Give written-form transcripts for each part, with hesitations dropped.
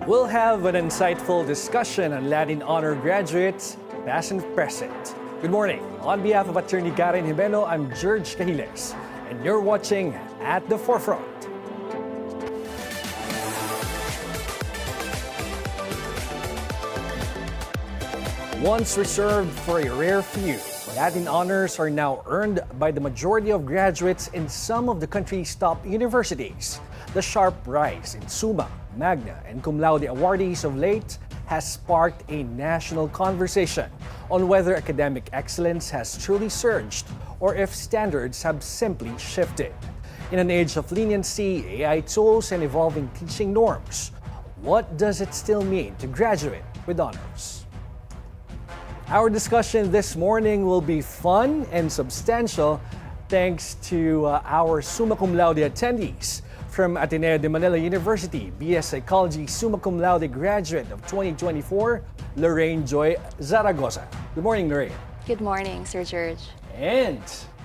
We'll have an insightful discussion on Latin honor graduates, past and present. Good morning. On behalf of Atty. Jimeno, I'm Gerg Cahiles, and you're watching At the Forefront. Once reserved for a rare few, Latin honors are now earned by the majority of graduates in some of the country's top universities. The sharp rise in summa, magna, and cum laude awardees of late has sparked a national conversation on whether academic excellence has truly surged or if standards have simply shifted. In an age of leniency, AI tools, and evolving teaching norms, what does it still mean to graduate with honors? Our discussion this morning will be fun and substantial thanks to our summa cum laude attendees. From Ateneo de Manila University, BS Psychology summa cum laude graduate of 2024, Lorraine Joy Zaragoza. Good morning, Lorraine. Good morning, Sir Gerg. And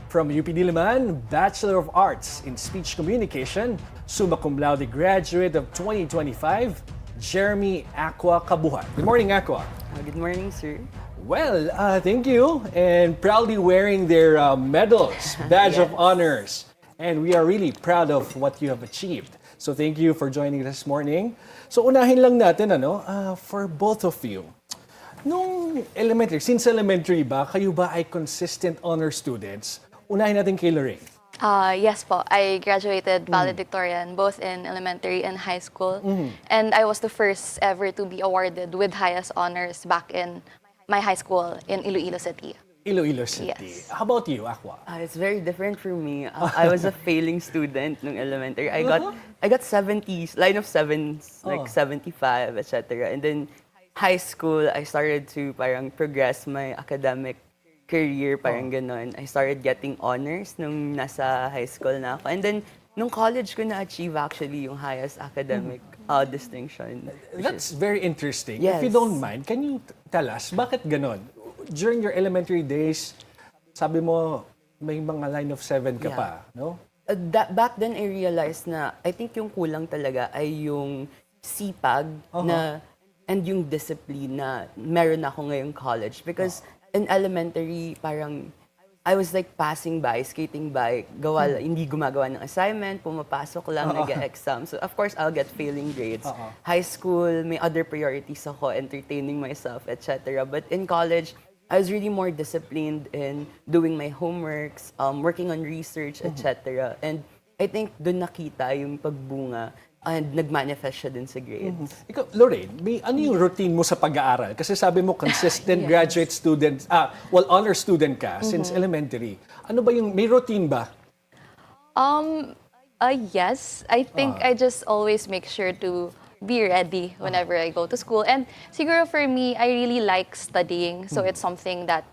from UP Diliman, Bachelor of Arts in Speech Communication, summa cum laude graduate of 2025, Jheremy Acqua Cabuhat. Good morning, Acqua. Good morning, sir. Well, thank you. And proudly wearing their medals, badge of honors. And we are really proud of what you have achieved. So thank you for joining us this morning. So unahin lang natin, for both of you. Nung elementary, since elementary ba, kayo ba ay consistent honor students? Unahin natin kay Lorraine. Yes po, I graduated valedictorian both in elementary and high school. And I was the first ever to be awarded with highest honors back in my high school in Iloilo City. Iloilo City. Yes. How about you, Acqua? It's very different for me. I was a failing student nung elementary. I got 70s, line of sevens, like 75, etc. And then high school, I started to parang progress my academic career, parang ganon. I started getting honors nung nasa high school na ako. And then nung college ko na-achieve actually yung highest academic distinction. That's very interesting. Yes. If you don't mind, can you tell us, bakit ganon? During your elementary days, sabi mo, may mga line of seven ka pa, no? Back then, I realized na I think yung kulang talaga ay yung sipag na and yung discipline na meron ako ngayong college. Because in elementary, parang I was like passing by, skating by, hindi gumagawa ng assignment, pumapasok lang, nag-exam. So of course, I'll get failing grades. High school, may other priorities ako, entertaining myself, etc. But in college, I was really more disciplined in doing my homeworks, working on research, etc. And I think doon nakita yung pagbunga and nag-manifest siya din sa grades. Ikaw, Lorraine, ano yung routine mo sa pag-aaral? Kasi sabi mo, consistent graduate student, honor student ka since elementary. Ano ba yung, may routine ba? Yes, I think I just always make sure to be ready whenever I go to school. And siguro for me, I really like studying. So it's something that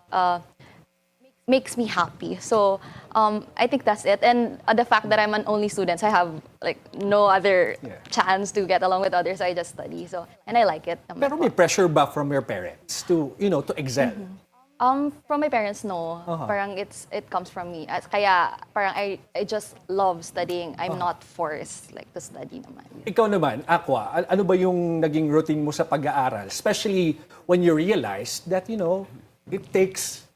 makes me happy. So I think that's it. And the fact that I'm an only student, so I have like no other chance to get along with others. So I just study. So and I like it. Pero may pressure ba from your parents to, to excel? From my parents, no. Parang it comes from me. Kaya parang I just love studying. I'm not forced like to study naman. Ikaw naman, Acqua, ano ba yung naging routine mo sa pag-aaral? Especially when you realize that, it takes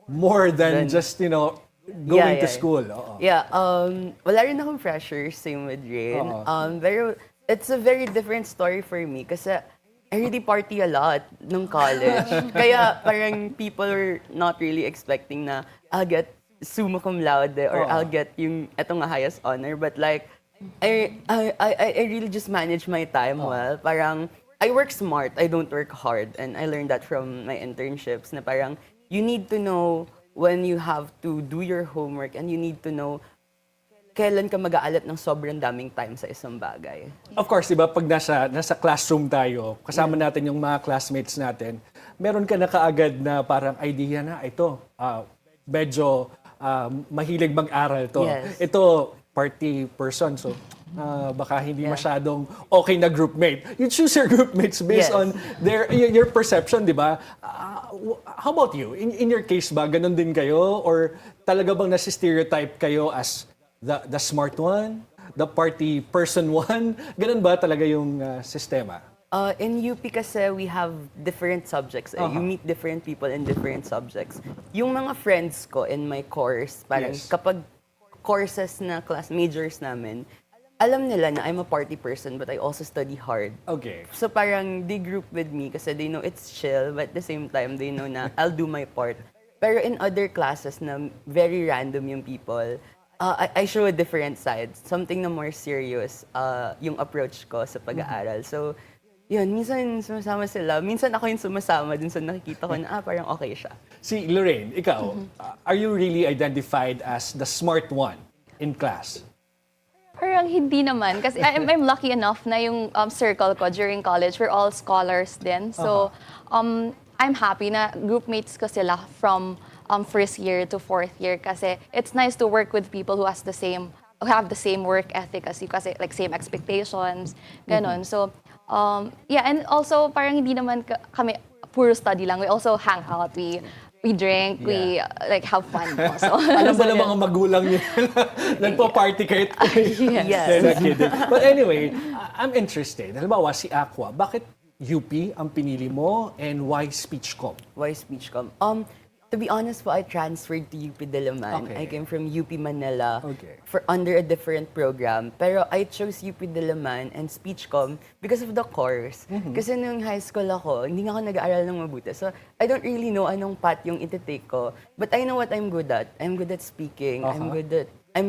more than just, going to school. Wala rin akong pressure, same with Rain. Pero it's a very different story for me kasi I really party a lot nung college. Kaya parang people are not really expecting na I'll get summa cum laude or I'll get yung etong highest honor. But like, I really just manage my time well. Parang, I work smart, I don't work hard. And I learned that from my internships na parang, you need to know when you have to do your homework and you need to know kailan ka mag-aalat ng sobrang daming time sa isang bagay. Of course, di ba, pag nasa classroom tayo, kasama natin yung mga classmates natin, meron ka na kaagad na parang idea na ito, medyo mahilig mag-aral to. Yes. Ito, party person, so baka hindi masyadong okay na groupmate. You choose your groupmates based on your perception, di ba? How about you? In your case ba, ganun din kayo? Or talaga bang nasi-stereotype kayo as the smart one, the party person one? Ganun ba talaga yung sistema? In UP kasi we have different subjects. You meet different people in different subjects. Yung mga friends ko in my course, parang Yes. kapag courses na class majors namin, alam nila na I'm a party person but I also study hard. Okay. So parang they group with me kasi they know it's chill but at the same time they know na I'll do my part. Pero in other classes na very random yung people, I show a different side. Something na more serious yung approach ko sa pag-aaral. So yun, minsan sumasama sila. Minsan ako yung sumasama dun sa nakikita ko na parang okay siya. Si Lorraine, ikaw, are you really identified as the smart one in class? Parang hindi naman. Kasi I'm lucky enough na yung circle ko during college, we're all scholars din. So, I'm happy na groupmates ko sila from first year to fourth year kasi it's nice to work with people who have the same work ethic as you kasi like same expectations, ganon. So, yeah, and also parang hindi naman kami puro study lang. We also hang out, we drink, we like have fun also. Alam ba ng mga magulang niyo nagpa-party kayo? Yes. Not kidding. But anyway, I'm interested. Halimbawa, si Acqua, bakit UP ang pinili mo and why speech com? Why speech com? To be honest po, I transferred to UP Diliman. Okay. I came from UP Manila Okay. for under a different program. Pero I chose UP Diliman and speech com because of the course. Kasi nung high school ako, hindi nga ako nag-aaral ng mabuti. So I don't really know anong path yung iti-take ko. But I know what I'm good at. I'm good at speaking. I'm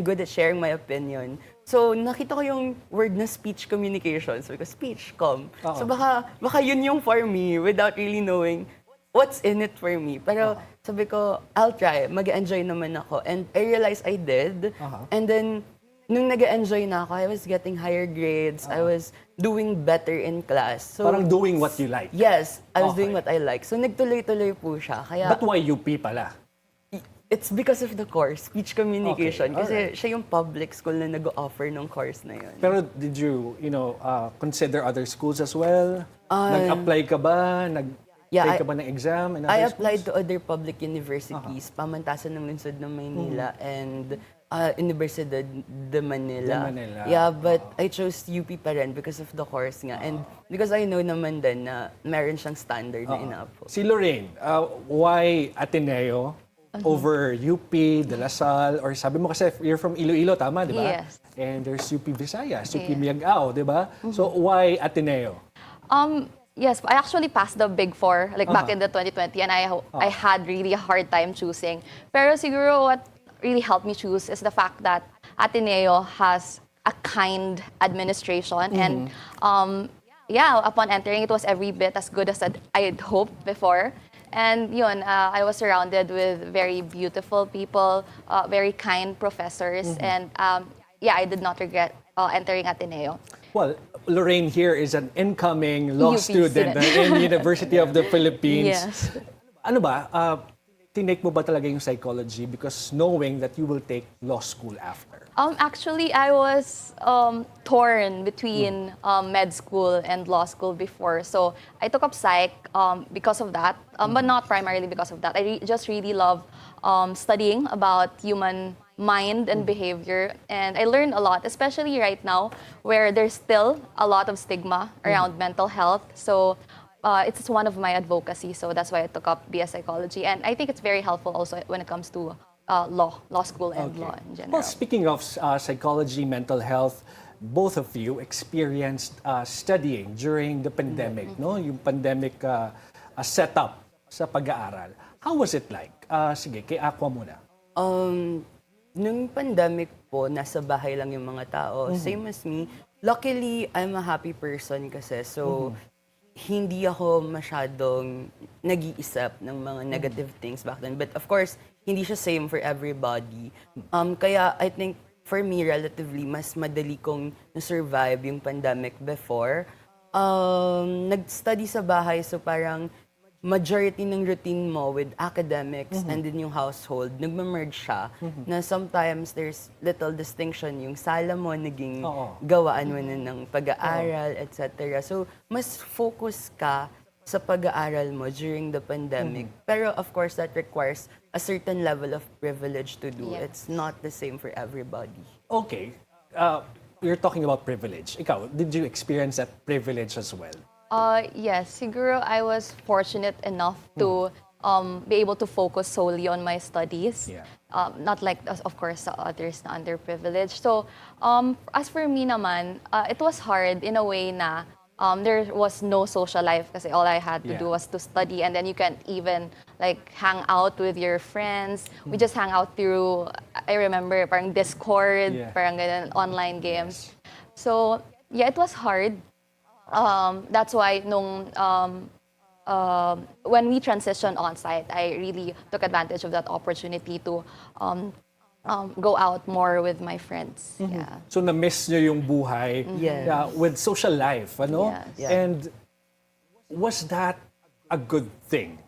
good at sharing my opinion. So nakita ko yung word na speech communications because speech com. So baka yun yung for me without really knowing what's in it for me. Pero sabi ko, I'll try. Mag-enjoy naman ako. And I realized I did. And then, nung nag-enjoy na ako, I was getting higher grades. I was doing better in class. So, Parang doing what you like. yes, I was doing Okay. what I like. So nagtuloy-tuloy po siya. Kaya, But why UP pala? it's because of the course, speech communication. Okay, Kasi alright. siya yung public school na nag-offer ng course na yun. Pero did you, consider other schools as well? Nag-apply ka ba? Nag-take ka ba ng exam? in I other applied schools? to other public universities, Pamantasan ng Lungsod ng Maynila and Universidad de Manila. De Manila. Yeah, but I chose UP pa rin because of the course nga. And because I know naman din na meron siyang standard na ina-uphold. Si Lorraine, why Ateneo over UP, De La Salle, or sabi mo kasi you're from Iloilo, tama, di ba? Yes. And there's UP Visayas, UP Yeah. Miagao, di ba? So why Ateneo? Yes, I actually passed the Big Four like back in the 2020 and I had really a hard time choosing. Pero siguro what really helped me choose is the fact that Ateneo has a kind administration and yeah, upon entering it was every bit as good as I had hoped before. And yun, I was surrounded with very beautiful people, very kind professors, and yeah, I did not regret entering Ateneo. Well, Lorraine here is an incoming law UP student student. in University of the Philippines. Yes. Ano ba, tinake mo ba talaga yung psychology because knowing that you will take law school after? Actually, I was torn between med school and law school before. So I took up psych because of that, but not primarily because of that. I just really love studying about human mind and behavior. And I learned a lot, especially right now where there's still a lot of stigma around mental health. So it's one of my advocacy. So that's why I took up BS Psychology. And I think it's very helpful also when it comes to law school and law in general. Well, speaking of psychology, mental health, both of you experienced studying during the pandemic, no? Yung pandemic setup sa pag-aaral. How was it like? Sige, kay Acqua muna. Nung pandemic po, nasa bahay lang yung mga tao. Same as me. Luckily, I'm a happy person kasi. So, hindi ako masyadong nag-iisip ng mga negative things back then. But of course, hindi siya same for everybody. Kaya I think for me, relatively, mas madali kong na-survive yung pandemic before. Nag-study sa bahay, so parang majority ng routine mo with academics and din yung household, nagmamerge siya na sometimes there's little distinction. Yung sala mo, naging gawaan mo na ng pag-aaral, etc. So, mas focus ka sa pag-aaral mo during the pandemic. Pero of course, that requires a certain level of privilege to do. Yes. It's not the same for everybody. Okay. You're talking about privilege. Ikaw, did you experience that privilege as well? Yes, siguro I was fortunate enough to be able to focus solely on my studies. Yeah. Not like, of course, the others na underprivileged. So, as for me naman, it was hard in a way na there was no social life kasi all I had to Yeah. do was to study, and then you can't even like hang out with your friends. We just hang out through, I remember, parang Discord, Yeah. parang ganun, online games. So, yeah, it was hard. That's why when we transitioned on site, I really took advantage of that opportunity to go out more with my friends. Yeah. So na-miss nyo yung buhay Yes. with social life, ano? Yes. Yeah. And was that a good thing?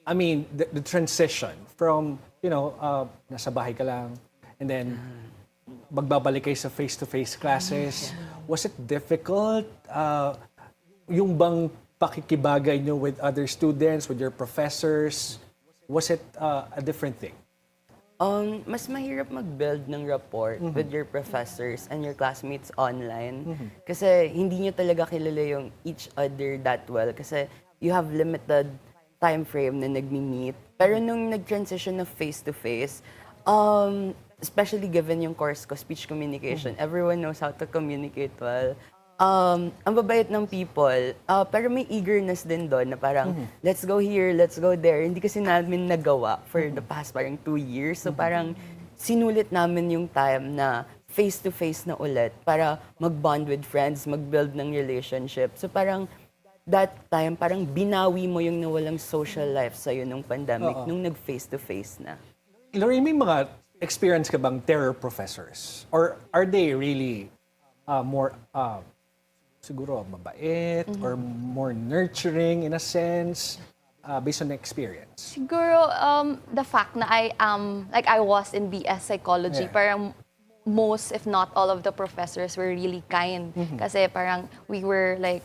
I mean, the transition from, nasa bahay ka lang, and then magbabalik kayo sa face-to-face classes. Was it difficult? Yung bang pakikibagay nyo with other students, with your professors, was it a different thing? Mas mahirap mag-build ng rapport with your professors and your classmates online. Kasi hindi nyo talaga kilala yung each other that well. Kasi you have limited time frame na nagmi-meet. Pero nung nag-transition na face-to-face, especially given yung course ko, speech communication, everyone knows how to communicate well. Ang babait ng people, pero may eagerness din doon na parang, let's go here, let's go there. Hindi kasi namin nagawa for the past parang 2 years. So parang sinulit namin yung time na face-to-face na ulit para mag-bond with friends, mag-build ng relationship. So parang that time, parang binawi mo yung nawalang social life sa'yo nung pandemic, nung nag-face-to-face na. Lorraine, may mga experience ka bang terror professors? Or are they really more, siguro, mabait or more nurturing in a sense, based on experience? Siguro, the fact na I was in BS Psychology, Yeah. parang most, if not all of the professors were really kind. Kasi parang we were like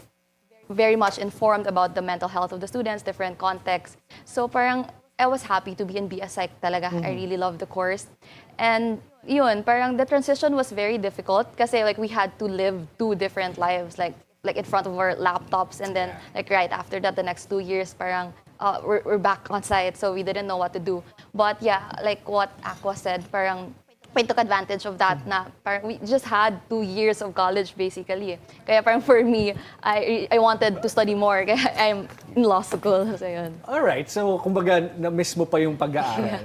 very much informed about the mental health of the students, different contexts. So parang I was happy to be in BS Psych talaga. I really loved the course. And yun, parang the transition was very difficult kasi like we had to live 2 different lives, like in front of our laptops, and then like right after that, the next 2 years, parang we're back on site, so we didn't know what to do. But yeah, like what Acqua said, parang we took advantage of that na parang we just had 2 years of college basically. Kaya parang for me, I wanted to study more kaya I'm in law school. So yun. Alright, so kumbaga na-miss mo pa yung pag-aaral.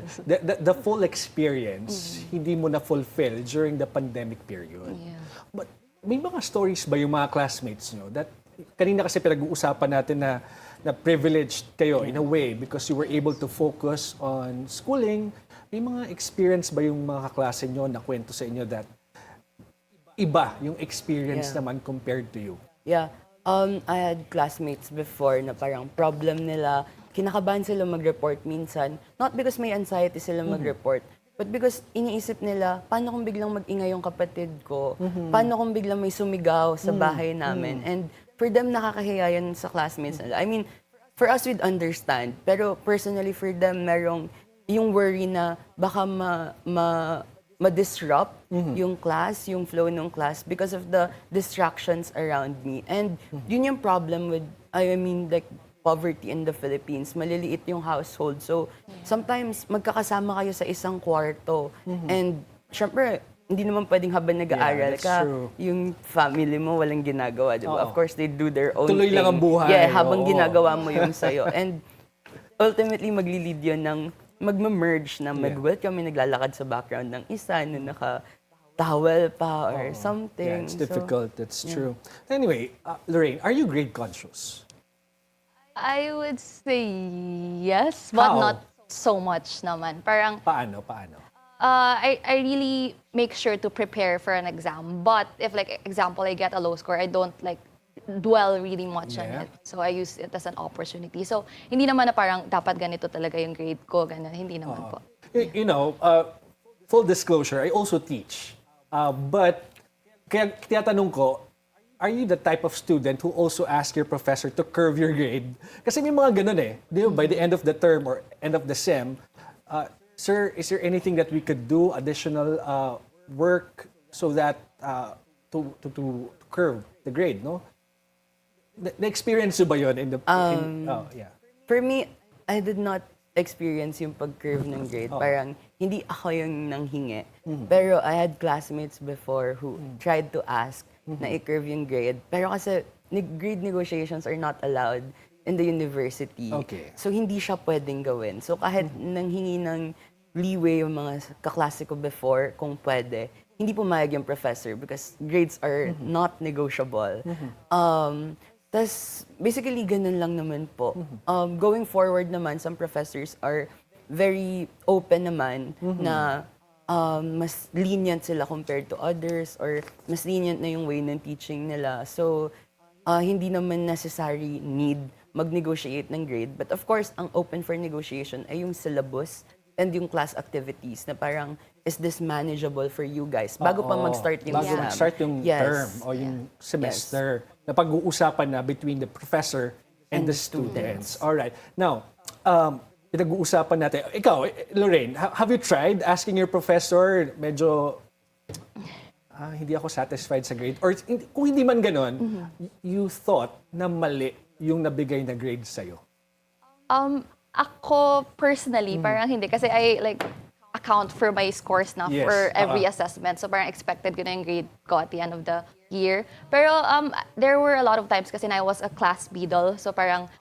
The full experience, hindi mo na-fulfill during the pandemic period. Yeah. But may mga stories ba yung mga classmates nyo that kanina kasi pinag-uusapan natin na privileged kayo in a way because you were able to focus on schooling. May mga experience ba yung mga kaklase nyo na kwento sa inyo that iba yung experience naman compared to you? Yeah. I had classmates before na parang problem nila, kinakabahan sila mag-report minsan. Not because may anxiety sila mag-report, but because iniisip nila, paano kung biglang mag-ingay yung kapatid ko? Paano kung biglang may sumigaw sa bahay namin? And for them, nakakahiya yan sa classmates nila. I mean, for us, we'd understand. Pero personally, for them, merong yung worry na baka ma-disrupt yung class, yung flow ng class because of the distractions around me. And yun yung problem with, I mean, like, poverty in the Philippines. Maliliit yung household. So, sometimes, magkakasama kayo sa isang kwarto. And, syempre, hindi naman pwedeng habang nag-aaral that's ka, true. yung family mo walang ginagawa, di ba? Oo. Of course, they do their own Tuloy thing. lang ang buhay. Yeah, habang Oo. ginagawa mo yung sayo. And, ultimately, maglilid yun ng magma-merge na mag-welcome, may naglalakad sa background ng isa na naka-towel pa or something. Yeah, it's So, difficult. That's true. Anyway, Lorraine, are you grade conscious? I would say yes, but How? not so much naman. Parang Paano? I really make sure to prepare for an exam. But if like example, I get a low score, I don't like dwell really much on Yeah. it. So I use it as an opportunity. So hindi naman na parang dapat ganito talaga yung grade ko, ganun. Hindi naman po. You know, full disclosure, I also teach. But, kaya tinatanong ko, are you the type of student who also ask your professor to curve your grade? Kasi may mga ganun eh. Di ba, by the end of the term or end of the sem, sir, is there anything that we could do, additional work, so that to curve the grade, no? Na-experience mo ba yun in the... yeah. For me, I did not experience yung pag-curve ng grade. Parang hindi ako yung nanghingi. Pero I had classmates before who tried to ask na i-curve yung grade. Pero kasi grade negotiations are not allowed in the university. Okay. So hindi siya pwedeng gawin. So kahit nanghingi ng leeway yung mga kaklase ko before kung pwede, hindi pumayag yung professor because grades are not negotiable. Tas basically ganun lang naman po. Going forward naman, some professors are very open naman na mas lenient sila compared to others or mas lenient na yung way ng teaching nila. So hindi naman necessary need mag-negotiate ng grade. But of course, ang open for negotiation ay yung syllabus and yung class activities na parang, is this manageable for you guys? Bago pa mag-start yung Bago exam. mag-start yung term o yung semester na pag-uusapan na between the professor and the students. Alright. Now, pinag-uusapan natin. Ikaw, Lorraine, have you tried asking your professor, medyo hindi ako satisfied sa grade? Or kung hindi man ganon, you thought na mali yung nabigay na grade sa'yo? Ako personally, parang hindi. Kasi I account for my scores na for every assessment. So parang expected ko na yung grade ko at the end of the year. Pero there were a lot of times kasi I was a class beadle. So parang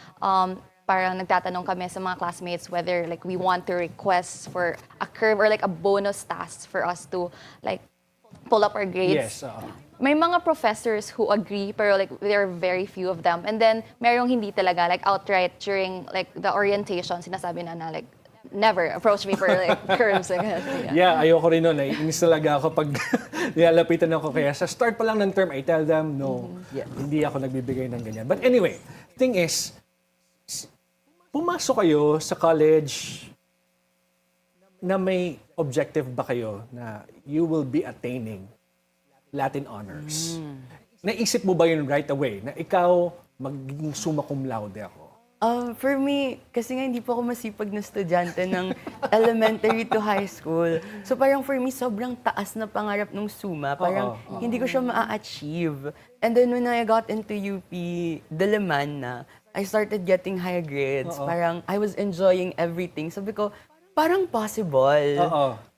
nagtatanong kami sa mga classmates whether we want to request for a curve or a bonus task for us to pull up our grades. Yes. May mga professors who agree, pero there are very few of them. And then, merong hindi talaga, outright during the orientation, sinasabi na never approach me for curves. Yeah, ayoko rin nun. Inis talaga ako pag nilalapitan ako. Kaya sa start pa lang ng term, I tell them, no, hindi ako nagbibigay ng ganyan. But anyway, thing is, pumasok kayo sa college na may objective ba kayo na you will be attaining Latin honors. Naisip mo ba yun right away na ikaw magiging summa cum laude ako? For me, kasi nga hindi po ako masipag na estudyante ng elementary to high school. So parang for me, sobrang taas na pangarap ng summa. Parang hindi ko siya ma-achieve. And then when I got into UP Diliman na, I started getting high grades. Parang I was enjoying everything. Sabi ko, parang possible.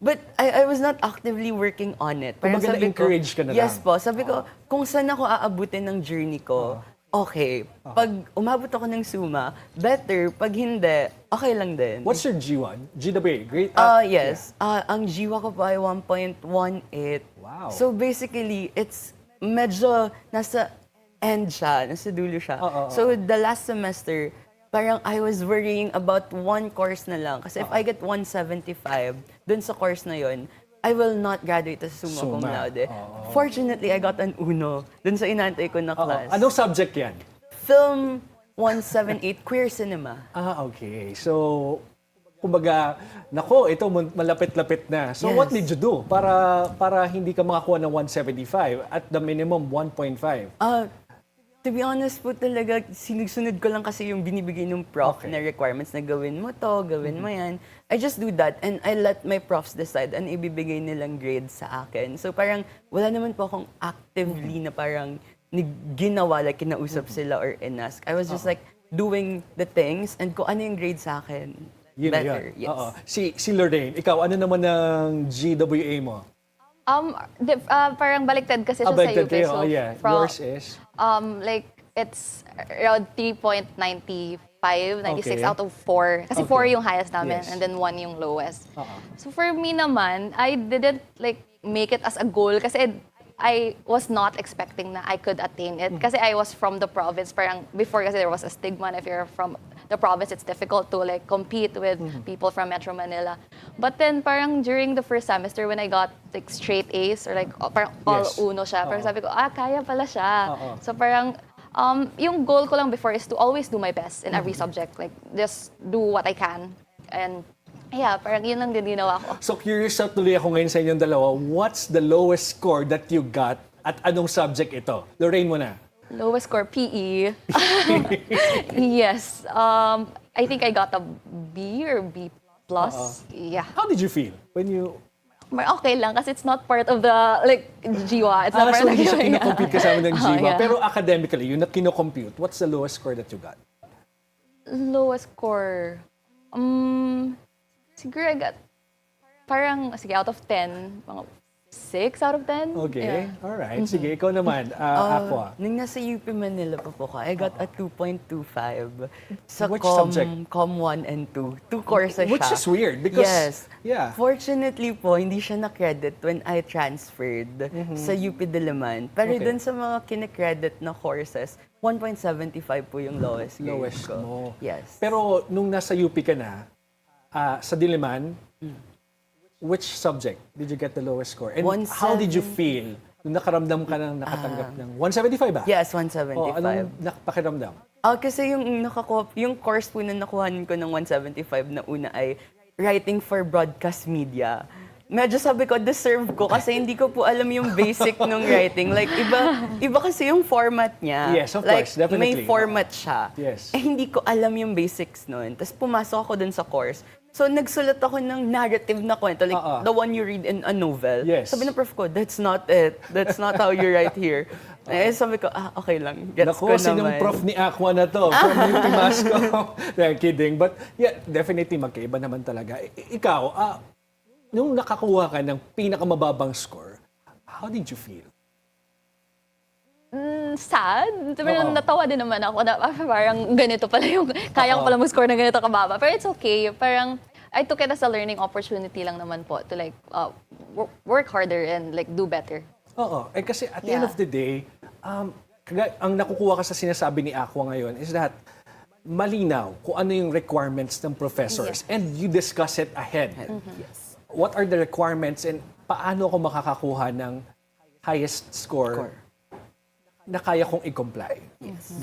But I was not actively working on it. Parang Kumbaga na-encourage ka na lang. Yes po. Sabi ko, kung saan ako aabutin ng journey ko, okay. Pag umabot ako ng summa, better. Pag hindi, okay lang din. What's your G1? GWA? Grade? Yes. Ang GWA ko pa ay 1.18. Wow. So basically, it's medyo nasa end siya, nasa dulo siya. So the last semester, parang I was worrying about one course na lang. Kasi if I get 175 dun sa course na yon, I will not graduate as summa cum laude. Fortunately, I got an uno dun sa inantay ko na class. Anong subject yan? Film 178, Queer Cinema. Okay. So, kumbaga, nako, ito malapit-lapit na. So, what did you do para hindi ka makakuha ng 175 at the minimum 1.5? To be honest po talaga, sinusunod ko lang kasi yung binibigay ng prof na requirements na gawin mo to, gawin mo yan. I just do that and I let my profs decide and ibibigay nilang grades sa akin. So parang wala naman po akong actively na parang ginawa, kinausap sila or inask. I was just doing the things and kung ano yung grade sa akin, Yun better. yun. Yes. Si Lorraine, ikawa, ano naman ng GWA mo? Parang baliktad kasi siya sa Baliktad UP. kayo. So Yours is? It's around 3.95, 96 Okay. out of 4. Kasi 4 yung highest namin Yes. and then 1 yung lowest. So for me naman, I didn't make it as a goal kasi I was not expecting na I could attain it. Kasi I was from the province. Parang before kasi there was a stigma na if you're from the province, it's difficult to compete with people from Metro Manila. But then parang during the first semester when I got straight A's or parang all uno siya, parang sabi ko, kaya pala siya. So parang yung goal ko lang before is to always do my best in every subject. Just do what I can. And yeah, parang yun lang din ginawa ko. So curious na tuloy ako ngayon sa inyong dalawa. What's the lowest score that you got at anong subject ito? Lorraine mo na. Lowest score, PE. Yes. I think I got a B or B plus. Yeah. How did you feel when you Okay lang kasi it's not part of the like GWA. It's not part So of hindi siya the kinocompute kasama ng GWA. yeah. Pero academically, yun na kinocompute. What's the lowest score that you got? Lowest score. Siguro I got parang, sige, out of 10, mga 6 out of 10. Okay. Yeah. Alright. Sige, ikaw naman. Acqua. Nung nasa UP Manila pa po ko, I got a 2.25 sa Which Com, subject? Com 1 and 2. Two courses siya. Which is weird because, Yes. yeah. Fortunately po, hindi siya na-credit when I transferred sa UP Diliman. Pero Okay. dun sa mga kine-credit na courses, 1.75 po yung lowest grade Lowest ko. mo. Yes. Pero nung nasa UP ka na, sa Diliman, which subject did you get the lowest score? And how did you feel nung nakaramdam ka ng nakatanggap ng 175 ba? Yes, Oh, 175. anong pakiramdam? Kasi yung course po na nakuhanin ko ng 175 na una ay writing for broadcast media. Medyo sabi ko, deserve ko kasi hindi ko po alam yung basic ng writing. Like, iba kasi yung format niya. Yes, of like, course, definitely. May format siya. Yes. Hindi ko alam yung basics nun. Tapos pumasok ako dun sa course. So, nagsulat ako ng narrative na kwento, like the one you read in a novel. Yes. Sabi ng prof ko, that's not it. That's not how you write here. Sabi ko, okay lang. Gets ko Naku, sinong naman. prof ni Acqua na to? From UP Masco. Kidding. But yeah, definitely magkaiba naman talaga. Ikaw, nung nakakuha ka ng pinakamababang score, how did you feel? Sad. Pero Oo. natawa din naman ako na parang ganito pala yung, kaya ko pala mag-score na ganito kababa. Pero it's okay. Parang, I took it as a learning opportunity lang naman po to like, work harder and like do better. Oo. Kasi at the end Yeah. of the day, ang nakukuha ka sa sinasabi ni Acqua ngayon is that malinaw kung ano yung requirements ng professors and you discuss it ahead. Yes. What are the requirements and paano ako makakakuha ng highest score na kaya kong i-comply.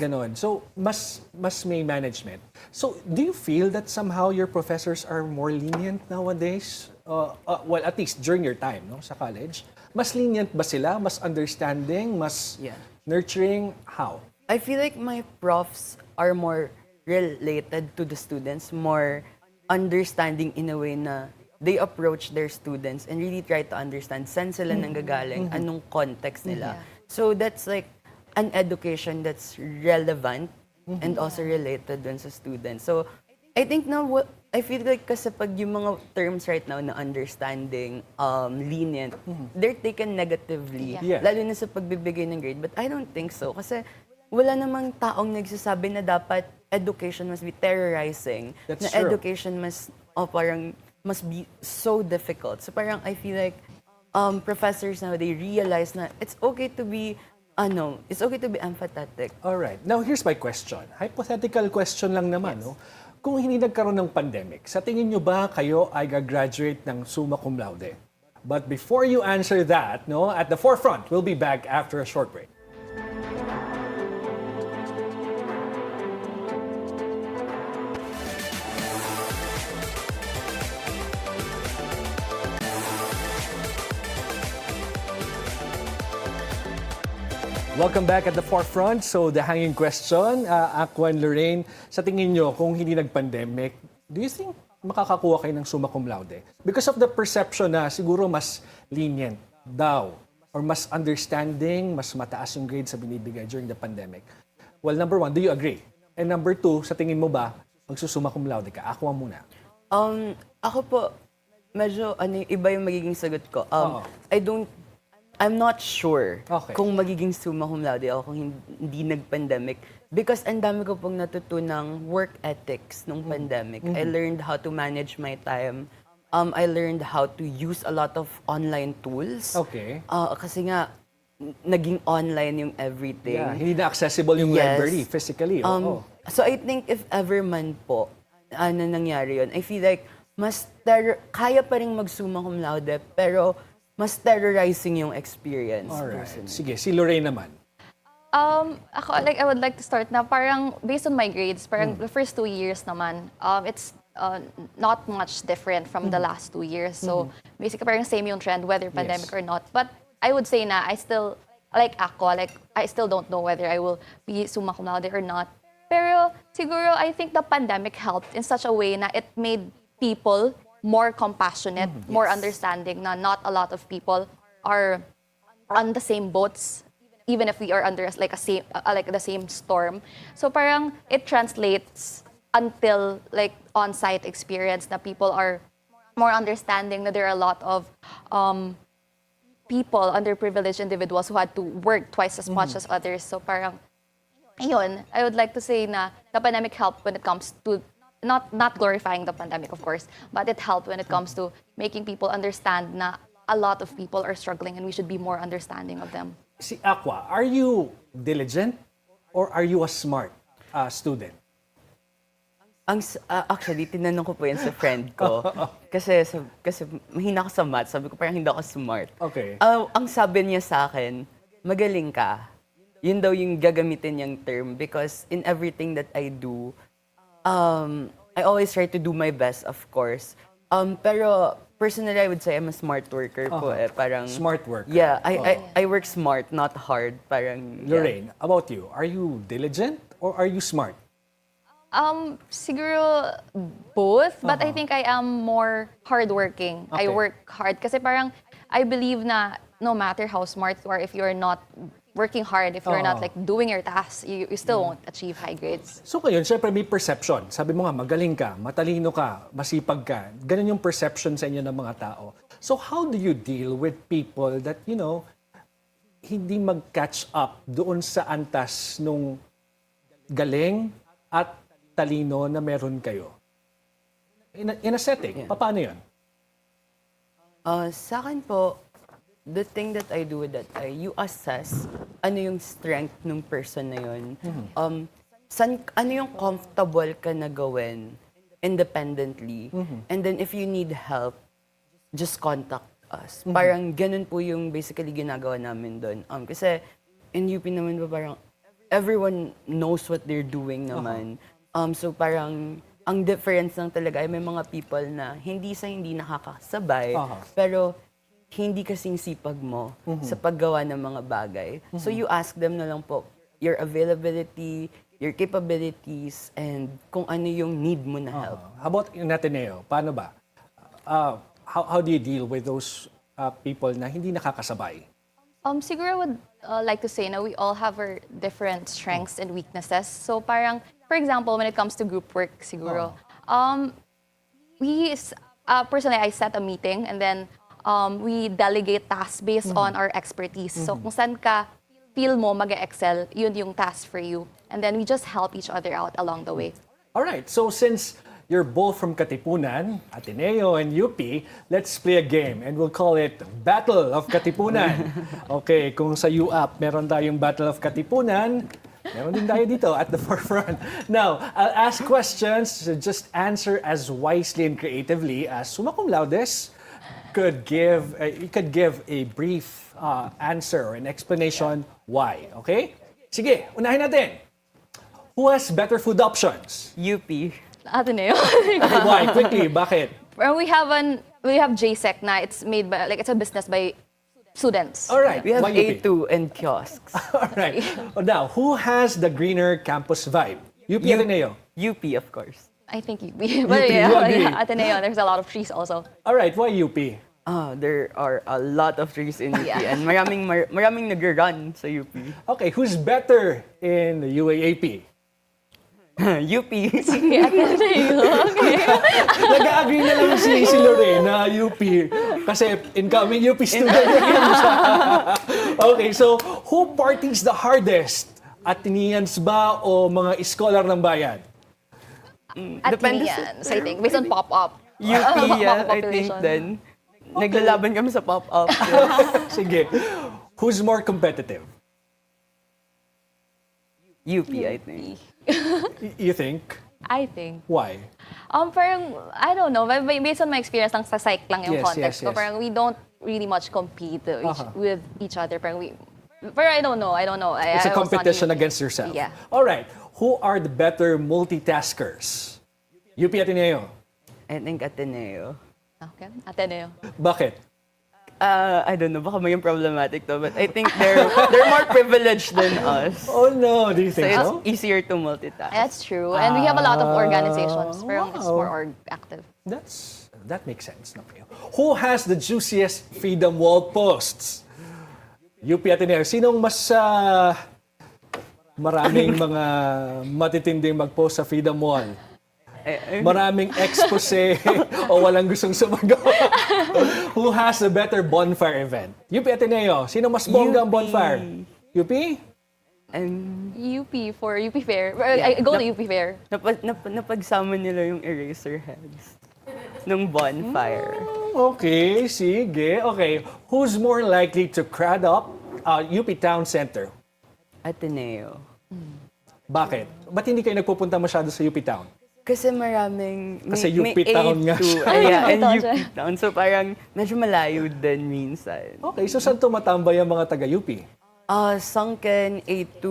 Ganon. So, mas may management. So, do you feel that somehow your professors are more lenient nowadays? Well, at least during your time no, sa college. Mas lenient ba sila? Mas understanding? Mas nurturing? How? I feel like my profs are more related to the students, more understanding in a way na they approach their students and really try to understand saan sila nanggagaling, anong context nila. So that's like an education that's relevant and also related dun sa students. So I think now, I feel like kasi pag yung mga terms right now na understanding, lenient, they're taken negatively. Yeah. Lalo na sa pagbibigay ng grade. But I don't think so. Kasi wala namang taong nagsasabi na dapat education must be terrorizing. That's na true. education parang must be so difficult. So parang I feel like professors now, they realize na it's okay to be empathetic. Alright. Now, here's my question. Hypothetical question lang naman. No? Kung hindi nagkaroon ng pandemic, sa tingin nyo ba kayo ay gagraduate ng summa cum laude? But before you answer that, no, at the forefront, we'll be back after a short break. Welcome back at the forefront. So the hanging question, Acqua and Lorraine, sa tingin nyo, kung hindi nag-pandemic, do you think makakakuha kayo ng summa cum laude? Because of the perception na siguro mas lenient daw or mas understanding, mas mataas yung grade sa binibigay during the pandemic. Well, number one, do you agree? And number two, sa tingin mo ba, magsusumma cum laude ka? Acqua muna. Ako po, medyo iba yung magiging sagot ko. Oo. I'm not sure Okay. kung magiging summa cum laude ako kung hindi nag-pandemic. Because ang dami ko pong natutunang work ethics nung pandemic. I learned how to manage my time. I learned how to use a lot of online tools. Okay. Kasi nga, naging online yung everything. Yeah, hindi na accessible yung Yes. library physically. Oo. So I think if ever man po, nangyari yun, I feel like kaya pa rin mag-summa cum laude, pero mas terrorizing yung experience. Alright. personally. Sige, si Lorraine naman. Ako, I would like to start na parang based on my grades, parang the first 2 years naman, it's not much different from the last 2 years. So basically parang same yung trend whether pandemic or not. But I would say na I still, like Acqua, like I still don't know whether I will be summa cum laude or not. Pero siguro I think the pandemic helped in such a way na it made people more compassionate, more understanding na not a lot of people are on the same boats, even if we are under like the same storm. So parang it translates until like on-site experience na people are more understanding, that there are a lot of people, underprivileged individuals who had to work twice as much as others. So parang, ayun, I would like to say na the pandemic helped when it comes to, not glorifying the pandemic, of course, but it helped when it comes to making people understand na a lot of people are struggling and we should be more understanding of them. Si Acqua, are you diligent or are you a smart student? Actually, tinanong ko po yan sa friend ko. kasi mahina ako sa math. Sabi ko parang hindi ako smart. Okay. Ang sabi niya sa akin, magaling ka. Yun daw yung gagamitin niyang term because in everything that I do, I always try to do my best, of course. Pero personally, I would say I'm a smart worker po. Parang, Smart worker. Yeah, I work smart, not hard. Parang, Lorraine, about you, are you diligent or are you smart? Siguro both, but I think I am more hardworking. I Okay. work hard kasi parang I believe na no matter how smart you are, if you're not working hard, if you're not like doing your tasks, you still won't achieve high grades. So ngayon, syempre may perception. Sabi mo nga, magaling ka, matalino ka, masipag ka. Ganun yung perception sa inyo ng mga tao. So how do you deal with people that, you know, hindi mag-catch up doon sa antas nung galing at talino na meron kayo? In a setting, paano yun? Sa akin po, the thing that I do with that you assess ano yung strength ng person na yun. Ano yung comfortable ka na gawin independently. And then if you need help, just contact us. Parang ganun po yung basically ginagawa namin doon. Kasi in UP naman ba parang everyone knows what they're doing naman. So parang ang difference lang talaga ay may mga people na hindi nakakasabay, pero hindi kasing sipag mo sa paggawa ng mga bagay. So you ask them na lang po your availability, your capabilities, and kung ano yung need mo na help. How about in Ateneo? Paano ba? How do you deal with those people na hindi nakakasabay? Siguro I would like to say na we all have our different strengths and weaknesses. So parang, for example, when it comes to group work, siguro, personally, I set a meeting and then we delegate tasks based on our expertise. So kung saan ka feel mo mag-excel, yun yung task for you. And then we just help each other out along the way. All right, so since you're both from Katipunan, Ateneo and UP, let's play a game and we'll call it Battle of Katipunan. Okay, kung sa UAP meron tayong Battle of Katipunan, meron din tayo dito at the forefront. Now, I'll ask questions, so just answer as wisely and creatively as summa cum laudes could give. You could give a brief answer or an explanation why. Okay? Sige, unahin natin. Who has better food options? UP. Ateneo. Why? Quickly, bakit? We have JSEC na it's made by, like, it's a business by students. All right. We have why UP? A2 and kiosks. All right. Now, who has the greener campus vibe? UP Ateneo. UP, of course. I think UP. you But agree? Ateneo, there's a lot of trees also. All right. Why UP? There are a lot of trees in UP Yeah. and maraming nag-run sa UP. Okay. Who's better in the UAAP? UP. Nag-agree na lang si Lorraine na UP kasi incoming UP student yan siya. Okay, so who parties the hardest? Ateneans ba o mga scholar ng bayan? Ateneans, I think, based on pop-up. UP, yeah, I think Population. then. Naglalaban kami sa pop-up. Sige. Who's more competitive? UP, I think. You think? I think. Why? Parang, I don't know, based on my experience lang sa psych lang yung Yes, context yes, ko, yes. parang we don't really much compete with each other. Parang pero I don't know. It's a I was not competition really- against yourself. Yeah. All right. Who are the better multitaskers? UP Ateneo. I think Ateneo. Okay, Ateneo. Bakit? I don't know, baka may problematic to, but I think they're more privileged than us. Oh no, do you So think it's so? easier to multitask. That's true. And we have a lot of organizations. Parang it's wow. more active. That's That makes sense. Okay. Who has the juiciest freedom wall posts? UP Ateneo. Sinong mas maraming mga matitinding mag-post sa freedom wall? Maraming expose o walang gustong sumagot? Who has a better bonfire event? UP Ateneo. Sino mas bongga ang bonfire? UP? UP for UP Fair. I go to UP Fair. Napagsama nila yung eraser heads nung bonfire. Okay, sige. Okay. Who's more likely to crowd up UP Town Center? Ateneo. Bakit? Ba't hindi kayo nagpupunta masyado sa UP Town? Kasi maraming... Kasi UP Town nga siya. And UP Town. So parang medyo malayo din minsan. Okay, so saan tumatambay ang mga taga-UP? Sunken, A2,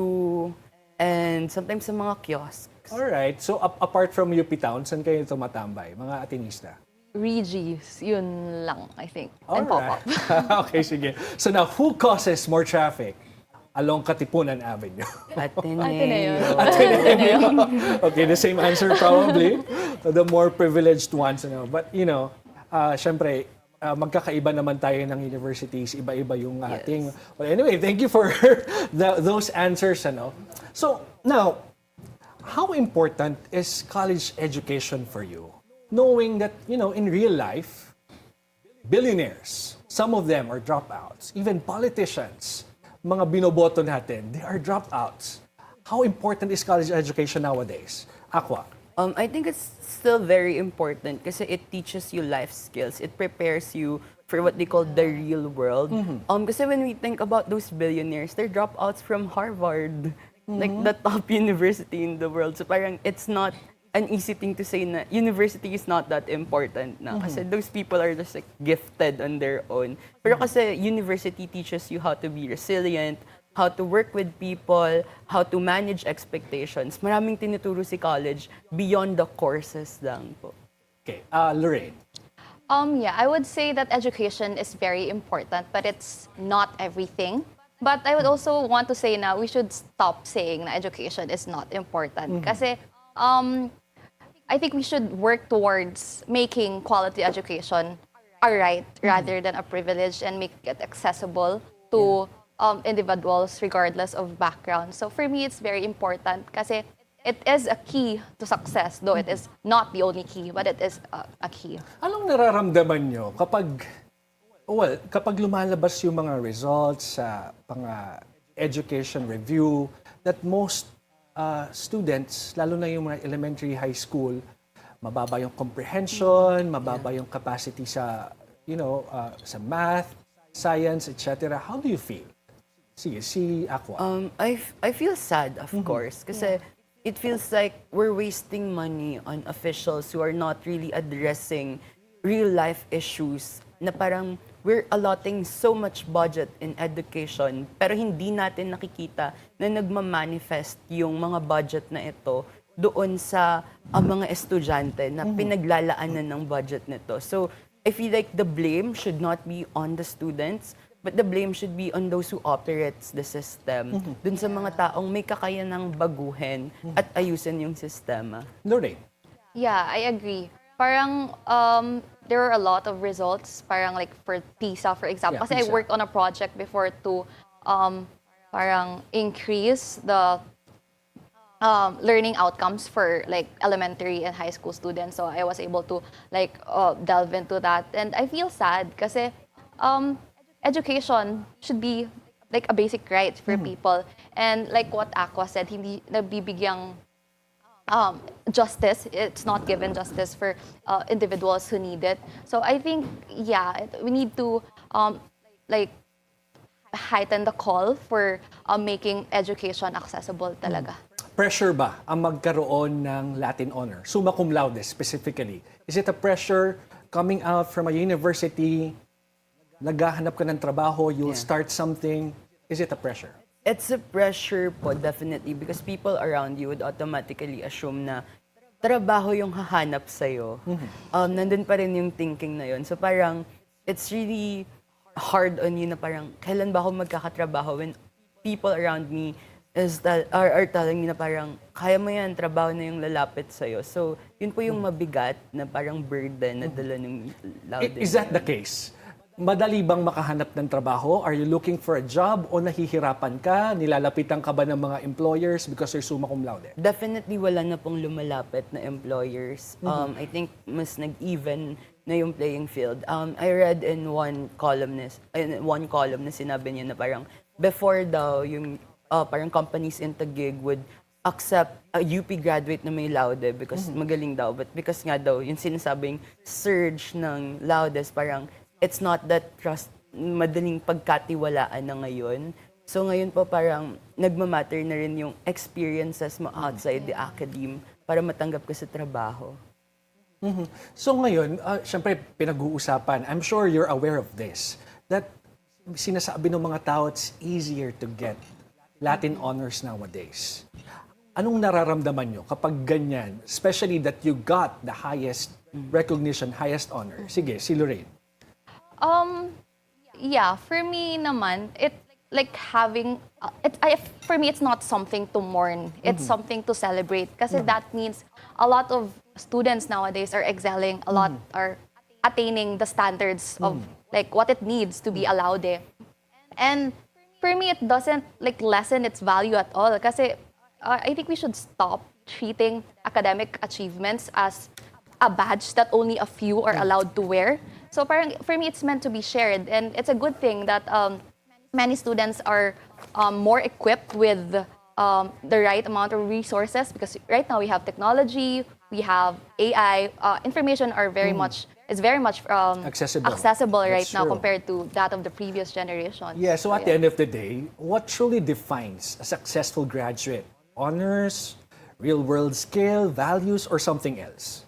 and sometimes sa mga kiosks. Alright, so apart from UP Town, saan kayo tumatambay? Mga Atenista? Regis, yun lang, I think. And pop-up. Okay, sige. So now, who causes more traffic along Katipunan Avenue? Ateneo. Ateneo. Okay, the same answer probably. The more privileged ones. But, syempre, magkakaiba naman tayo ng universities, iba-iba yung ating... Well, anyway, thank you for those answers. So, now, how important is college education for you? Knowing that, in real life, billionaires, some of them are dropouts. Even politicians, mga binoboto natin, they are dropouts. How important is college education nowadays? Acqua. I think it's still very important kasi it teaches you life skills. It prepares you for what they call the real world. Kasi when we think about those billionaires, they're dropouts from Harvard, like the top university in the world. So parang it's not an easy thing to say na university is not that important na. Kasi those people are just like gifted on their own. Pero kasi university teaches you how to be resilient, how to work with people, how to manage expectations. Maraming tinuturo si college beyond the courses lang po. Okay, Lorraine. Yeah, I would say that education is very important, but it's not everything. But I would also want to say now we should stop saying na education is not important. Kasi I think we should work towards making quality education a right rather than a privilege and make it accessible to individuals regardless of background. So for me, it's very important kasi it is a key to success, though it is not the only key, but it is a key. Anong nararamdaman nyo kapag lumalabas yung mga results sa mga education review that most students, lalo na yung mga elementary, high school, mababa yung comprehension, mababa yung capacity sa, sa math, science, etc. How do you feel? Sige, si Acqua. I feel sad, of course, kasi it feels like we're wasting money on officials who are not really addressing real-life issues na parang we're allotting so much budget in education pero hindi natin nakikita na nagmamanifest yung mga budget na ito doon sa mga estudyante na pinaglalaanan ng budget nito. So, I feel like the blame should not be on the students, but the blame should be on those who operates the system. Dun sa mga taong may kakayanang baguhin at ayusin yung sistema. Lorraine. Yeah, I agree. Parang there are a lot of results, parang like for PISA, for example. Kasi I worked on a project before to parang increase the learning outcomes for like elementary and high school students. So I was able to like delve into that. And I feel sad kasi education should be like a basic right for people. And like what Acqua said, hindi nabibigyang justice. It's not given justice for individuals who need it. So I think, we need to like heighten the call for making education accessible talaga. Pressure ba ang magkaroon ng Latin honor? Summa cum laude specifically. Is it a pressure coming out from a university? Naghahanap ka ng trabaho, you'll start something. Is it a pressure? It's a pressure po, definitely, because people around you would automatically assume na trabaho yung hahanap sa'yo. Nandun pa rin yung thinking na yun. So parang, it's really hard on you na parang, kailan ba ako magkakatrabaho when people around me is that are telling me na parang kaya mo yan, trabaho na yung lalapit sa'yo. So, yun po yung mabigat na parang burden na dala ng laude. Is that the case? Madali bang makahanap ng trabaho? Are you looking for a job o nahihirapan ka? Nilalapitan ka ba ng mga employers because you're summa cum laude? Definitely wala na pong lumalapit na employers. I think mas nag-even na yung playing field. I read in one column na sinabi niya na parang before daw yung parang companies in Taguig would accept a UP graduate na may laude because magaling daw. But because nga daw, yung sinasabing surge ng laudes, parang it's not that madaling pagkatiwalaan na ngayon. So ngayon po parang nagmamatter na rin yung experiences mo outside the academe para matanggap ka sa trabaho. So ngayon, syempre pinag-uusapan, I'm sure you're aware of this, that sinasabi ng mga tao it's easier to get Latin honors nowadays. Anong nararamdaman nyo kapag ganyan, especially that you got the highest recognition, highest honor? Sige, si Lorraine. Yeah, for me naman, for me it's not something to mourn. It's something to celebrate kasi that means a lot of students nowadays are excelling, a lot are attaining the standards of like what it needs to be a laude. And for me, it doesn't lessen its value at all kasi I think we should stop treating academic achievements as a badge that only a few are allowed to wear. So parang for me, it's meant to be shared, and it's a good thing that many students are more equipped with the right amount of resources because right now we have technology, we have AI, information is very much accessible right now compared to that of the previous generation. Yeah, so at the end of the day, what truly defines a successful graduate? Honors, real-world skill, values, or something else?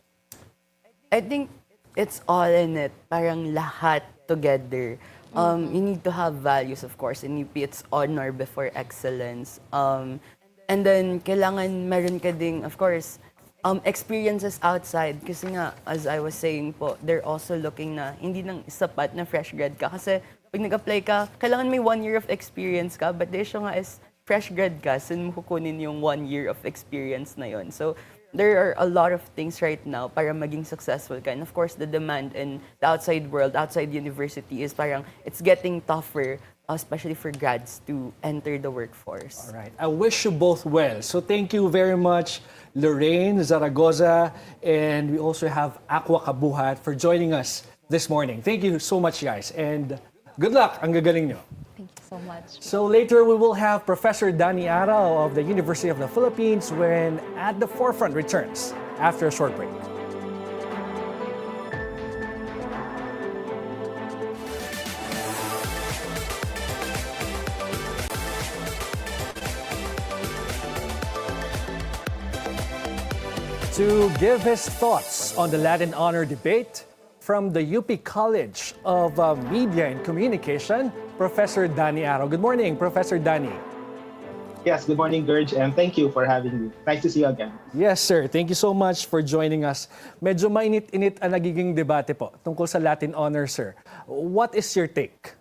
I think it's all in it. Parang lahat together. You need to have values, of course. In UP, it's honor before excellence. And then, kailangan meron ka ding, of course, experiences outside. Kasi nga, as I was saying po, they're also looking na hindi nang sapat na fresh grad ka. Kasi pag nag-apply ka, kailangan may 1 year of experience ka. But the issue nga is, fresh grad ka, saan mo kukunin yung 1 year of experience na yon. So, there are a lot of things right now para maging successful ka. And of course, the demand in the outside world, outside university is parang it's getting tougher, especially for grads to enter the workforce. All right. I wish you both well. So thank you very much, Lorraine Zaragoza, and we also have Acqua Cabuhat for joining us this morning. Thank you so much, guys, and good luck. Ang gagaling nyo. Thank you so much. So later we will have Professor Danny Arao of the University of the Philippines when At the Forefront returns after a short break. To give his thoughts on the Latin Honor debate, from the UP College of Media and Communication, Professor Danny Arao. Good morning, Professor Danny. Yes, good morning, Gerg, and thank you for having me. Nice to see you again. Yes, sir. Thank you so much for joining us. Medyo mainit-init ang nagiging debate po tungkol sa Latin Honor, sir. What is your take?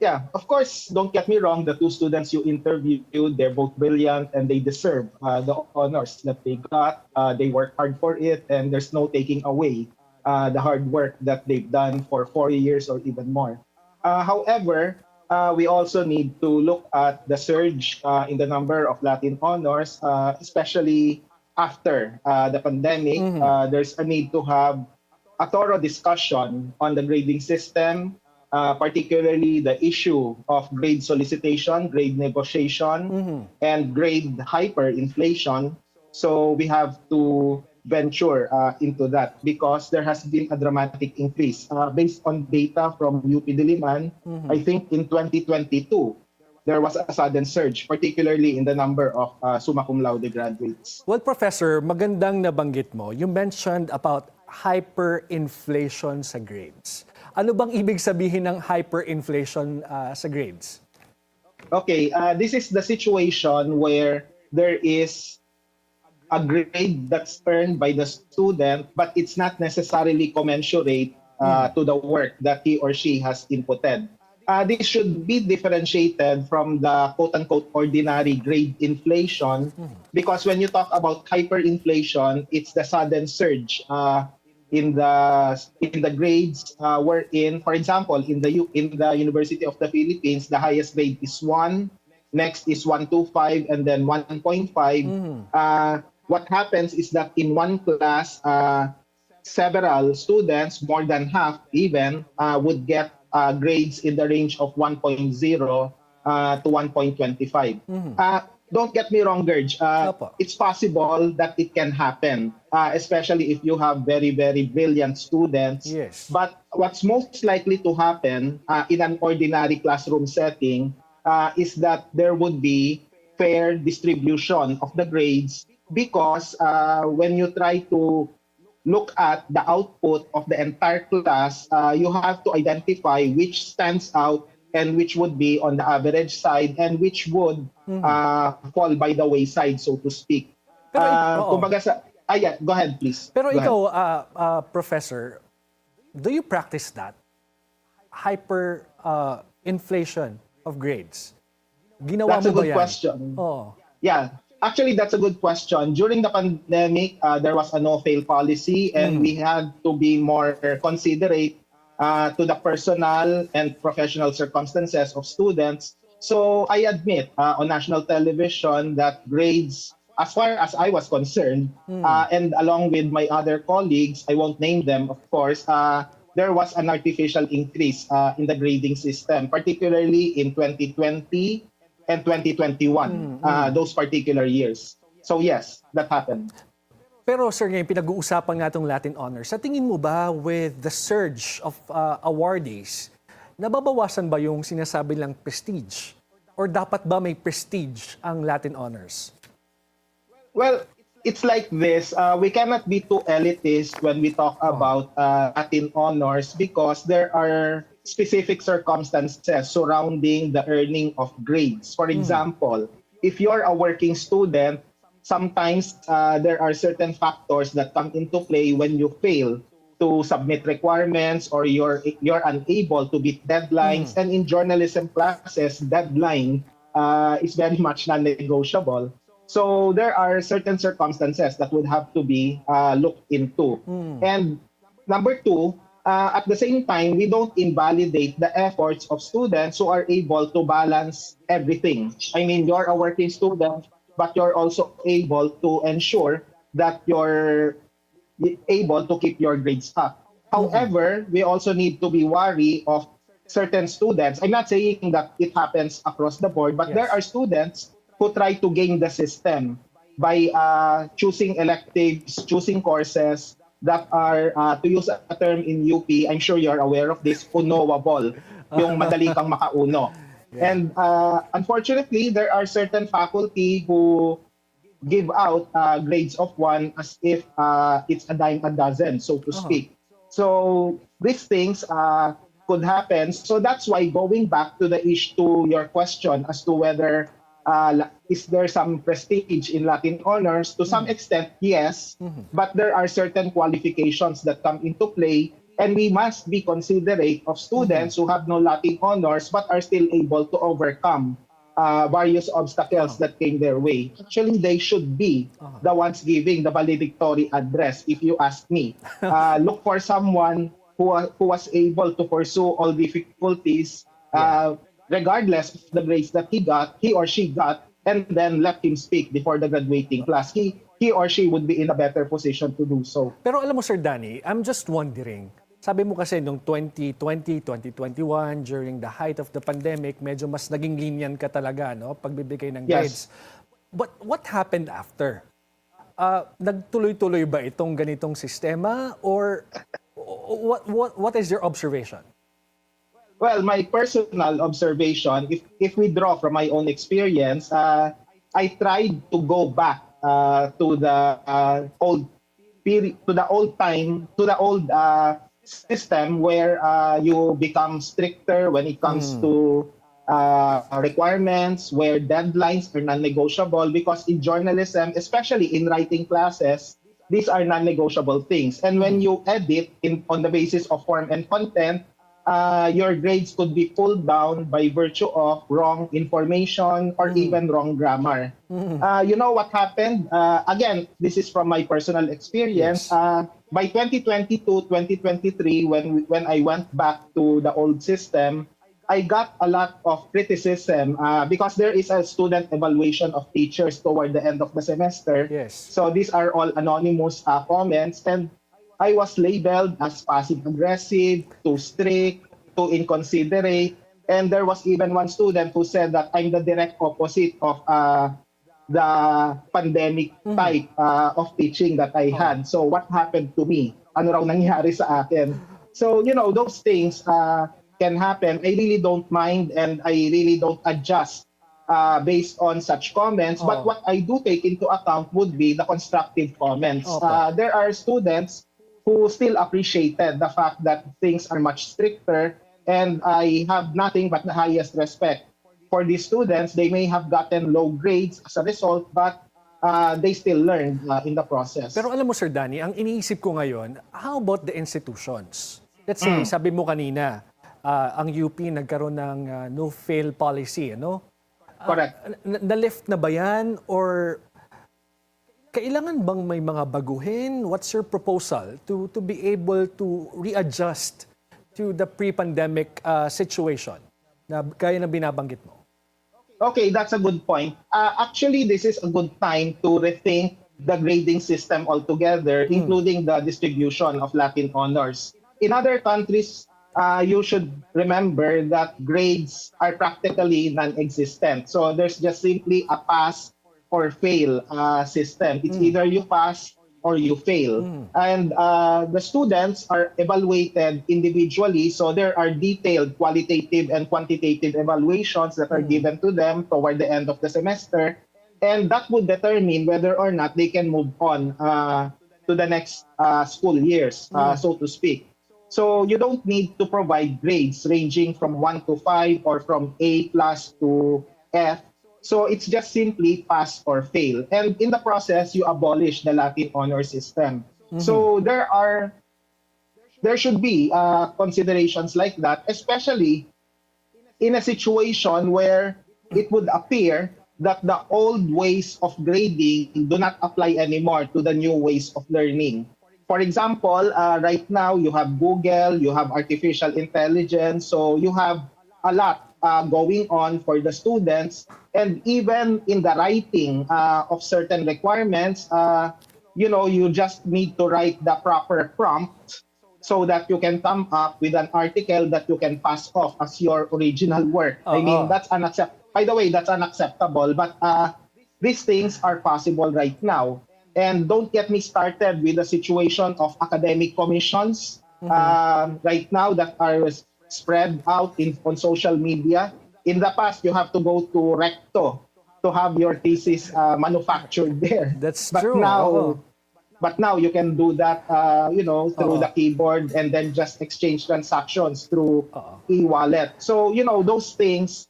Yeah, of course, don't get me wrong, the two students you interviewed, they're both brilliant and they deserve the honors that they got. They worked hard for it, and there's no taking away the hard work that they've done for 4 years or even more. However, we also need to look at the surge in the number of Latin honors, especially after the pandemic. There's a need to have a thorough discussion on the grading system, particularly the issue of grade solicitation, grade negotiation, and grade hyperinflation. So we have to venture into that because there has been a dramatic increase. Based on data from UP Diliman, I think in 2022, there was a sudden surge, particularly in the number of summa cum laude graduates. Well, Professor, magandang nabanggit mo. You mentioned about hyperinflation sa grades. Ano bang ibig sabihin ng hyperinflation sa grades? Okay, this is the situation where there is a grade that's earned by the student, but it's not necessarily commensurate to the work that he or she has inputted. this should be differentiated from the quote-unquote ordinary grade inflation, because when you talk about hyperinflation, it's the sudden surge in the grades wherein, for example, in the University of the Philippines, the highest grade is 1, next is 125, and then 1.5. What happens is that in one class, several students, more than half even, would get grades in the range of 1.0 to 1.25. Don't get me wrong, Gerg. It's possible that it can happen, especially if you have very, very brilliant students. Yes. But what's most likely to happen in an ordinary classroom setting is that there would be fair distribution of the grades, because when you try to look at the output of the entire class, you have to identify which stands out and which would be on the average side and which would fall by the wayside, so to speak. Kumbaga go ahead, please. Pero Go ikaw, ahead. Professor, do you practice that? Hyper inflation of grades? Ginawa That's a mo ba good yan? question. Oh. Yeah, actually, that's a good question. During the pandemic, there was a no-fail policy, and we had to be more considerate to the personal and professional circumstances of students. So I admit on national television that grades, as far as I was concerned, and along with my other colleagues, I won't name them, of course, there was an artificial increase in the grading system, particularly in 2020 and 2021, those particular years. So yes, that happened. Pero sir, ngayon pinag-uusapan nga itong Latin Honors. Sa tingin mo ba with the surge of awardees, nababawasan ba yung sinasabi lang prestige? Or dapat ba may prestige ang Latin Honors? Well, it's like this. We cannot be too elitist when we talk about Latin Honors, because there are specific circumstances surrounding the earning of grades. For example, if you're a working student, sometimes there are certain factors that come into play when you fail to submit requirements or you're unable to beat deadlines. And in journalism classes, deadline is very much non-negotiable. So there are certain circumstances that would have to be looked into. And number two, at the same time, we don't invalidate the efforts of students who are able to balance everything. I mean, you're a working student, but you're also able to ensure that you're able to keep your grades up. However, we also need to be wary of certain students. I'm not saying that it happens across the board, but there are students who try to game the system by choosing electives, choosing courses that are, to use a term in UP, I'm sure you're aware of this, unknowable, yung madali kang makauno. And unfortunately, there are certain faculty who give out grades of 1 as if it's a dime a dozen, so to speak. So these things could happen. So that's why, going back to the issue, to your question as to whether is there some prestige in Latin Honors, to some extent, yes, but there are certain qualifications that come into play. And we must be considerate of students who have no Latin Honors but are still able to overcome various obstacles that came their way. Actually, they should be the ones giving the valedictory address, if you ask me. Look for someone who was able to pursue all difficulties, regardless of the grades that he or she got, and then let him speak before the graduating class. He or she would be in a better position to do so. Pero alam mo, Sir Danny, I'm just wondering, sabi mo kasi noong 2020, 2021, during the height of the pandemic, medyo mas naging lenient ka talaga, no? Pagbibigay ng grades. But what happened after? Nagtuloy-tuloy ba itong ganitong sistema? Or what is your observation? Well, my personal observation, if we draw from my own experience, I tried to go back to the old period, to the old system where you become stricter when it comes to requirements, where deadlines are non-negotiable, because in journalism, especially in writing classes, these are non-negotiable things. And when you edit on the basis of form and content, your grades could be pulled down by virtue of wrong information or even wrong grammar. You know what happened? Again, this is from my personal experience. Yes. By 2022, 2023, when I went back to the old system, I got a lot of criticism because there is a student evaluation of teachers toward the end of the semester. Yes. So these are all anonymous comments, and I was labeled as passive-aggressive, too strict, too inconsiderate, and there was even one student who said that I'm the direct opposite of the pandemic type of teaching that I had. So what happened to me? Ano raw nangyari sa akin? So, you know, those things can happen. I really don't mind and I really don't adjust based on such comments. But what I do take into account would be the constructive comments. There are students who still appreciated the fact that things are much stricter, and I have nothing but the highest respect for these students. They may have gotten low grades as a result, but they still learn in the process. Pero alam mo, Sir Danny, ang iniisip ko ngayon, how about the institutions? Let's say, sabi mo kanina, ang UP nagkaroon ng no-fail policy, ano? Correct. Na-lift na ba yan? Or kailangan bang may mga baguhin? What's your proposal to be able to readjust to the pre-pandemic situation na kaya na binabanggit mo? Okay, that's a good point. Actually, this is a good time to rethink the grading system altogether, including the distribution of Latin honors. In other countries, you should remember that grades are practically non-existent. So there's just simply a pass or fail system. It's either you pass or you fail. And the students are evaluated individually. So there are detailed qualitative and quantitative evaluations that are given to them toward the end of the semester. And that would determine whether or not they can move on to the next school years, so to speak. So you don't need to provide grades ranging from 1 to 5 or from A plus to F. So it's just simply pass or fail. And in the process, you abolish the Latin honor system. So there should be considerations like that, especially in a situation where it would appear that the old ways of grading do not apply anymore to the new ways of learning. For example, right now you have Google, you have artificial intelligence, so you have a lot going on for the students. And even in the writing of certain requirements, you just need to write the proper prompt so that you can come up with an article that you can pass off as your original work. I mean, that's unacceptable. By the way, that's unacceptable. But these things are possible right now. And don't get me started with the situation of academic commissions right now that are spread out on social media. In the past, you have to go to Recto to have your thesis manufactured there. That's but true. But now you can do that, through the keyboard and then just exchange transactions through e-wallet. So, those things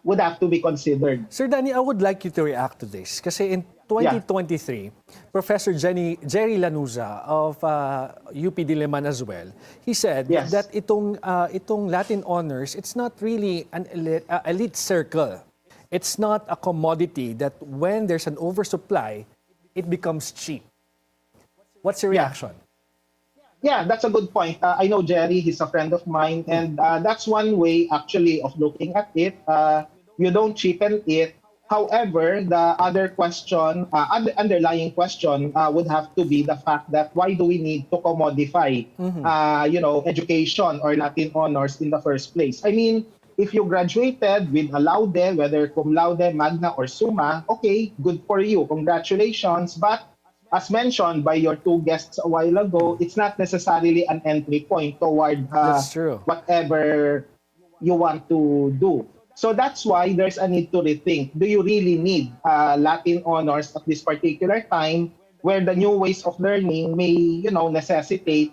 would have to be considered. Sir Danny, I would like you to react to this. Kasi in 2023, Professor Jerry Lanuza of UP Diliman as well, he said that itong Latin honors, it's not really an elite circle. It's not a commodity that when there's an oversupply, it becomes cheap. What's your reaction? Yeah, that's a good point. I know Jerry, he's a friend of mine, and that's one way actually of looking at it. You don't cheapen it. However, the other question, underlying question would have to be the fact that why do we need to commodify, education or Latin honors in the first place? I mean, if you graduated with a laude, whether cum laude, magna, or summa, okay, good for you. Congratulations. But as mentioned by your two guests a while ago, it's not necessarily an entry point toward whatever you want to do. So that's why there's a need to rethink. Do you really need Latin honors at this particular time where the new ways of learning may, necessitate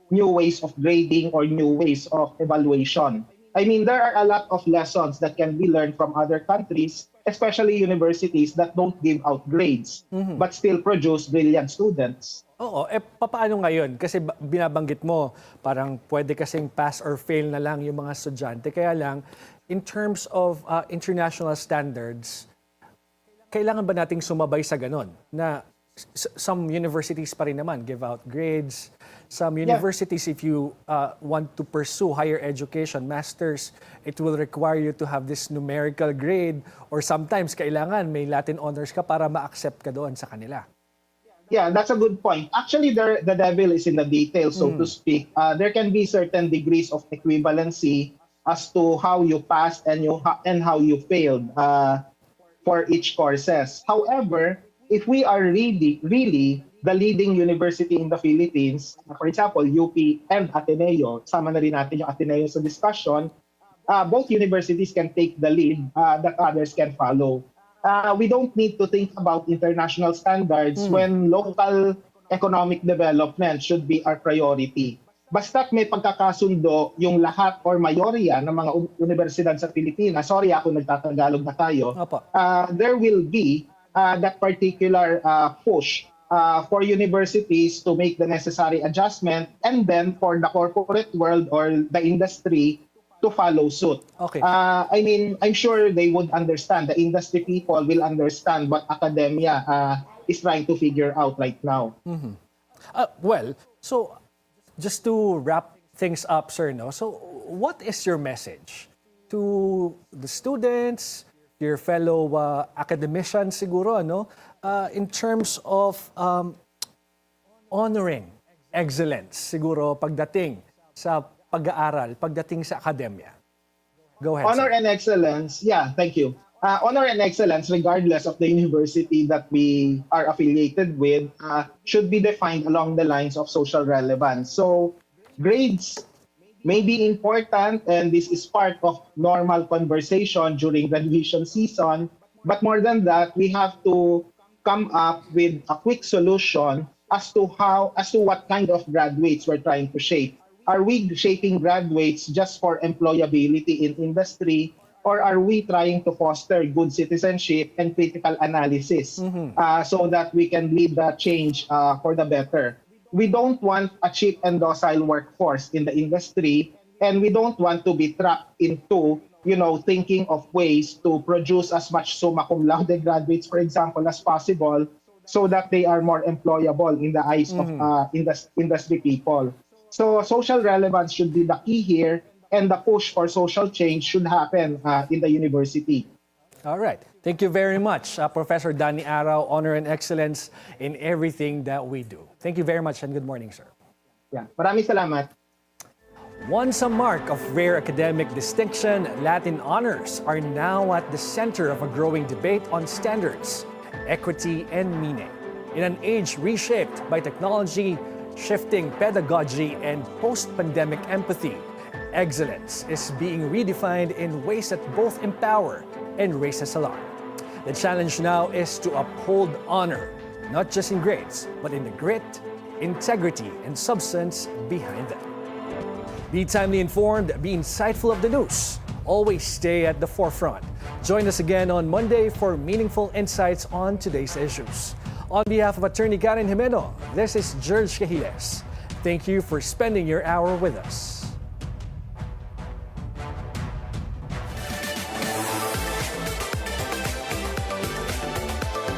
new ways of grading or new ways of evaluation? I mean, there are a lot of lessons that can be learned from other countries, especially universities that don't give out grades but still produce brilliant students. Oo, papaano ngayon? Kasi binabanggit mo, parang pwede kasing pass or fail na lang yung mga estudyante. Kaya lang, in terms of international standards, kailangan ba nating sumabay sa ganon? Na some universities pa rin naman give out grades. Some universities, if you want to pursue higher education, masters, it will require you to have this numerical grade, or sometimes kailangan may Latin honors ka para ma-accept ka doon sa kanila. Yeah, that's a good point. Actually, the devil is in the details, so to speak. There can be certain degrees of equivalency as to how you passed and how you failed for each courses. However, if we are really the leading university in the Philippines, for example, UP and Ateneo, sama na rin natin yung Ateneo sa discussion, both universities can take the lead that others can follow. We don't need to think about international standards when local economic development should be our priority. Basta't may pagkakasundo yung lahat or mayorya ng mga universidad sa Pilipinas, sorry ako nagtatagalog na tayo, there will be that particular push for universities to make the necessary adjustment, and then for the corporate world or the industry to follow suit. Okay. I mean, I'm sure they would understand. The industry people will understand what academia is trying to figure out right now. Well, so just to wrap things up, sir, no? So what is your message to the students, your fellow academicians siguro, no? In terms of honoring excellence siguro pagdating sa pag-aaral, pagdating sa academia. Go ahead. Honor and excellence, yeah, thank you. Honor and excellence, regardless of the university that we are affiliated with, should be defined along the lines of social relevance. So grades may be important, and this is part of normal conversation during graduation season. But more than that, we have to come up with a quick solution as to what kind of graduates we're trying to shape. Are we shaping graduates just for employability in industry, or are we trying to foster good citizenship and critical analysis so that we can lead the change for the better? We don't want a cheap and docile workforce in the industry, and we don't want to be trapped into, thinking of ways to produce as much summa cum laude graduates, for example, as possible, so that they are more employable in the eyes of industry people. So social relevance should be the key here, and the push for social change should happen in the university. All right. Thank you very much, Professor Danny Arao, Honor and Excellence in everything that we do. Thank you very much, and good morning, sir. Yeah, maraming salamat. Once a mark of rare academic distinction, Latin honors are now at the center of a growing debate on standards, equity, and meaning. In an age reshaped by technology, shifting pedagogy, and post-pandemic empathy, excellence is being redefined in ways that both empower and raises alarm. The challenge now is to uphold honor, not just in grades, but in the grit, integrity, and substance behind them. Be timely informed, be insightful of the news. Always stay at the forefront. Join us again on Monday for meaningful insights on today's issues. On behalf of Attorney Jimeno, this is Gerg Cahiles. Thank you for spending your hour with us.